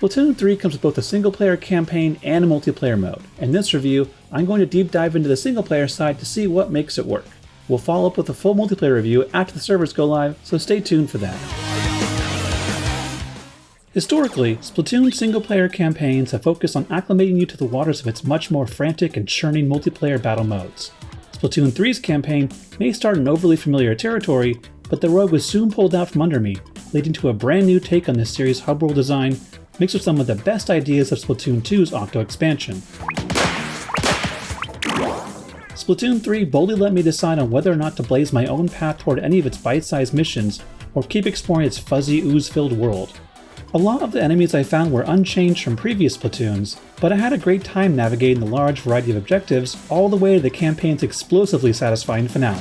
Splatoon 3 comes with both a single-player campaign and a multiplayer mode. In this review, I'm going to deep dive into the single-player side to see what makes it work. We'll follow up with a full multiplayer review after the servers go live, so stay tuned for that. Historically, Splatoon single-player campaigns have focused on acclimating you to the waters of its much more frantic and churning multiplayer battle modes. Splatoon 3's campaign may start in overly familiar territory, but the rug was soon pulled out from under me, leading to a brand new take on this series' hub world design, mixed with some of the best ideas of Splatoon 2's Octo Expansion. Splatoon 3 boldly let me decide on whether or not to blaze my own path toward any of its bite-sized missions, or keep exploring its fuzzy, ooze-filled world. A lot of the enemies I found were unchanged from previous Splatoons, but I had a great time navigating the large variety of objectives all the way to the campaign's explosively satisfying finale.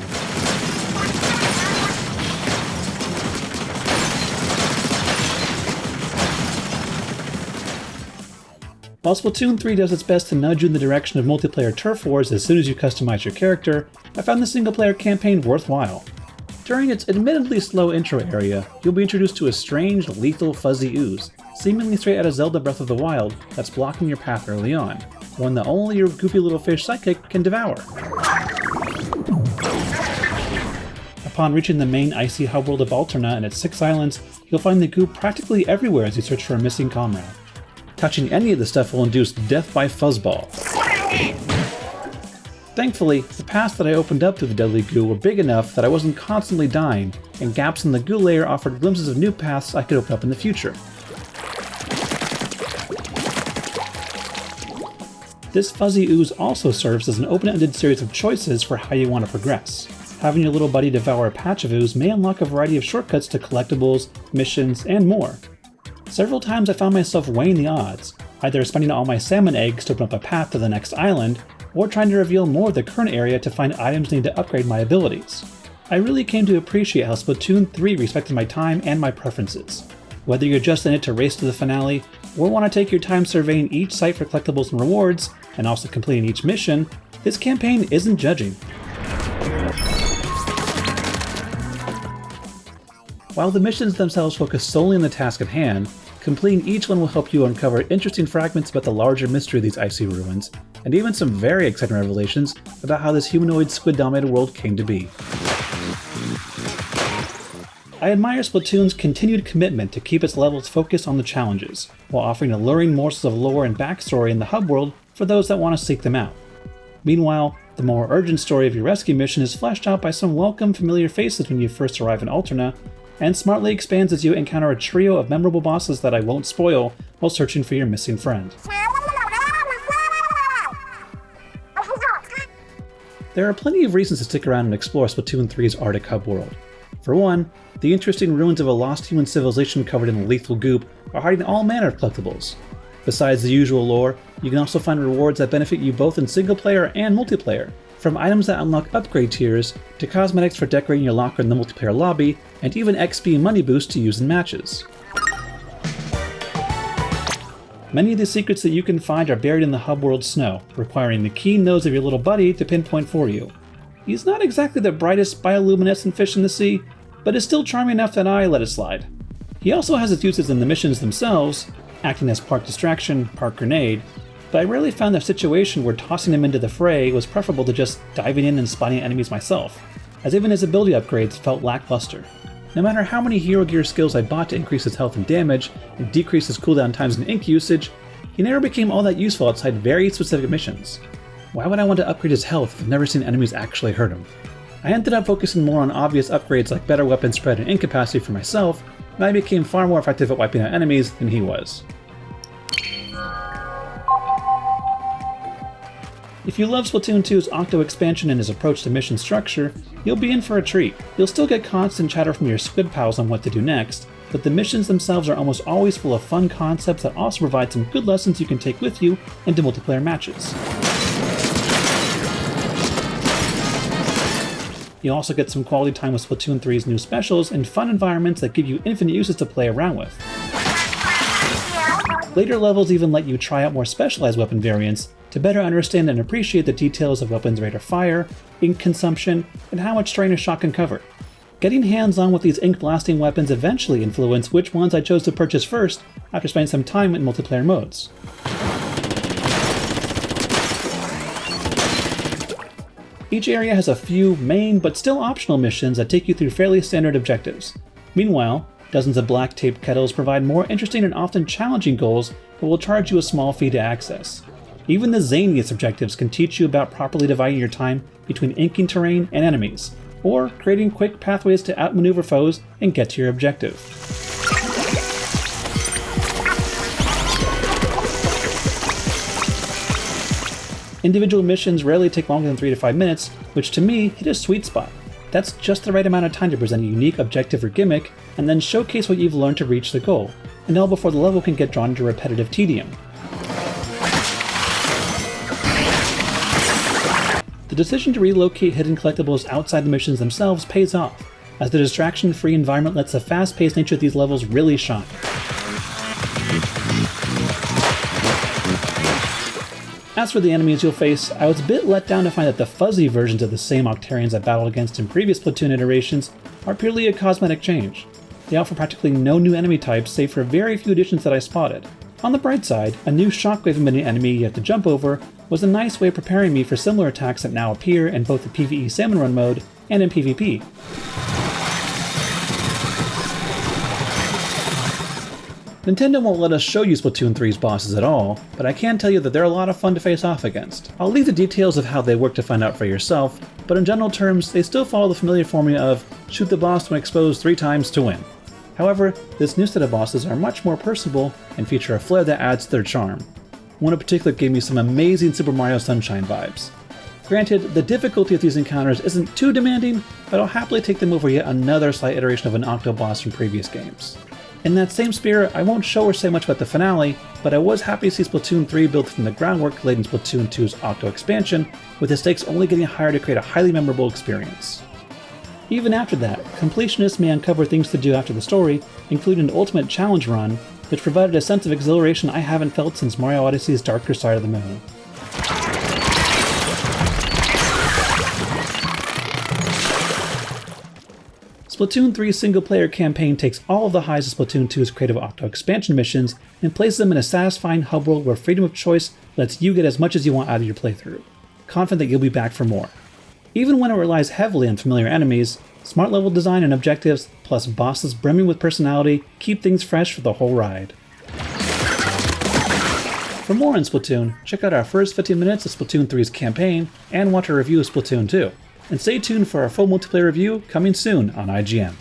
While Splatoon 3 does its best to nudge you in the direction of multiplayer turf wars as soon as you customize your character, I found the single-player campaign worthwhile. During its admittedly slow intro area, you'll be introduced to a strange, lethal, fuzzy ooze, seemingly straight out of Zelda Breath of the Wild, that's blocking your path early on, one that only your goofy little fish sidekick can devour. Upon reaching the main icy hub world of Alterna and its 6 islands, you'll find the goop practically everywhere as you search for a missing comrade. Touching any of the stuff will induce death by fuzzball. Thankfully, the paths that I opened up through the deadly goo were big enough that I wasn't constantly dying, and gaps in the goo layer offered glimpses of new paths I could open up in the future. This fuzzy ooze also serves as an open-ended series of choices for how you want to progress. Having your little buddy devour a patch of ooze may unlock a variety of shortcuts to collectibles, missions, and more. Several times I found myself weighing the odds, either spending all my salmon eggs to open up a path to the next island, or trying to reveal more of the current area to find items needed to upgrade my abilities. I really came to appreciate how Splatoon 3 respected my time and my preferences. Whether you're just in it to race to the finale, or want to take your time surveying each site for collectibles and rewards, and also completing each mission, this campaign isn't judging. While the missions themselves focus solely on the task at hand, completing each one will help you uncover interesting fragments about the larger mystery of these icy ruins, and even some very exciting revelations about how this humanoid squid-dominated world came to be. I admire Splatoon's continued commitment to keep its levels focused on the challenges, while offering alluring morsels of lore and backstory in the hub world for those that want to seek them out. Meanwhile, the more urgent story of your rescue mission is fleshed out by some welcome familiar faces when you first arrive in Alterna, and smartly expands as you encounter a trio of memorable bosses that I won't spoil while searching for your missing friend. There are plenty of reasons to stick around and explore Splatoon 3's Arctic Hub world. For one, the interesting ruins of a lost human civilization covered in lethal goop are hiding all manner of collectibles. Besides the usual lore, you can also find rewards that benefit you both in single-player and multiplayer, from items that unlock upgrade tiers, to cosmetics for decorating your locker in the multiplayer lobby, and even XP money boosts to use in matches. Many of the secrets that you can find are buried in the hub world snow, requiring the keen nose of your little buddy to pinpoint for you. He's not exactly the brightest bioluminescent fish in the sea, but is still charming enough that I let it slide. He also has its uses in the missions themselves, acting as part distraction, part grenade, but I rarely found a situation where tossing him into the fray was preferable to just diving in and spotting enemies myself, as even his ability upgrades felt lackluster. No matter how many hero gear skills I bought to increase his health and damage, and decrease his cooldown times and ink usage, he never became all that useful outside very specific missions. Why would I want to upgrade his health if I've never seen enemies actually hurt him? I ended up focusing more on obvious upgrades like better weapon spread and ink capacity for myself, and I became far more effective at wiping out enemies than he was. If you love Splatoon 2's Octo Expansion and his approach to mission structure, you'll be in for a treat. You'll still get constant chatter from your squid pals on what to do next, but the missions themselves are almost always full of fun concepts that also provide some good lessons you can take with you into multiplayer matches. You'll also get some quality time with Splatoon 3's new specials and fun environments that give you infinite uses to play around with. Later levels even let you try out more specialized weapon variants to better understand and appreciate the details of weapons' rate of fire, ink consumption, and how much terrain a shot can cover. Getting hands-on with these ink-blasting weapons eventually influenced which ones I chose to purchase first after spending some time in multiplayer modes. Each area has a few main but still optional missions that take you through fairly standard objectives. Meanwhile, dozens of black tape kettles provide more interesting and often challenging goals that will charge you a small fee to access. Even the zaniest objectives can teach you about properly dividing your time between inking terrain and enemies, or creating quick pathways to outmaneuver foes and get to your objective. Individual missions rarely take longer than 3 to 5 minutes, which to me hit a sweet spot. That's just the right amount of time to present a unique objective or gimmick, and then showcase what you've learned to reach the goal, and all before the level can get drawn into repetitive tedium. The decision to relocate hidden collectibles outside the missions themselves pays off, as the distraction-free environment lets the fast-paced nature of these levels really shine. As for the enemies you'll face, I was a bit let down to find that the fuzzy versions of the same Octarians I battled against in previous Splatoon iterations are purely a cosmetic change. They offer practically no new enemy types save for very few additions that I spotted. On the bright side, a new shockwave-emitting enemy you have to jump over was a nice way of preparing me for similar attacks that now appear in both the PvE Salmon Run mode and in PvP. Nintendo won't let us show you Splatoon 3's bosses at all, but I can tell you that they're a lot of fun to face off against. I'll leave the details of how they work to find out for yourself, but in general terms, they still follow the familiar formula of shoot the boss when exposed 3 times to win. However, this new set of bosses are much more personable and feature a flair that adds to their charm. One in particular gave me some amazing Super Mario Sunshine vibes. Granted, the difficulty of these encounters isn't too demanding, but I'll happily take them over yet another slight iteration of an Octo boss from previous games. In that same spirit, I won't show or say much about the finale, but I was happy to see Splatoon 3 build from the groundwork laid in Splatoon 2's Octo Expansion, with the stakes only getting higher to create a highly memorable experience. Even after that, completionists may uncover things to do after the story, including an ultimate challenge run, which provided a sense of exhilaration I haven't felt since Mario Odyssey's Darker Side of the Moon. Splatoon 3's single-player campaign takes all of the highs of Splatoon 2's creative Octo Expansion missions and places them in a satisfying hub world where freedom of choice lets you get as much as you want out of your playthrough, confident that you'll be back for more. Even when it relies heavily on familiar enemies, smart level design and objectives, plus bosses brimming with personality, keep things fresh for the whole ride. For more on Splatoon, check out our first 15 minutes of Splatoon 3's campaign and watch our review of Splatoon 2. And stay tuned for our full multiplayer review coming soon on IGN.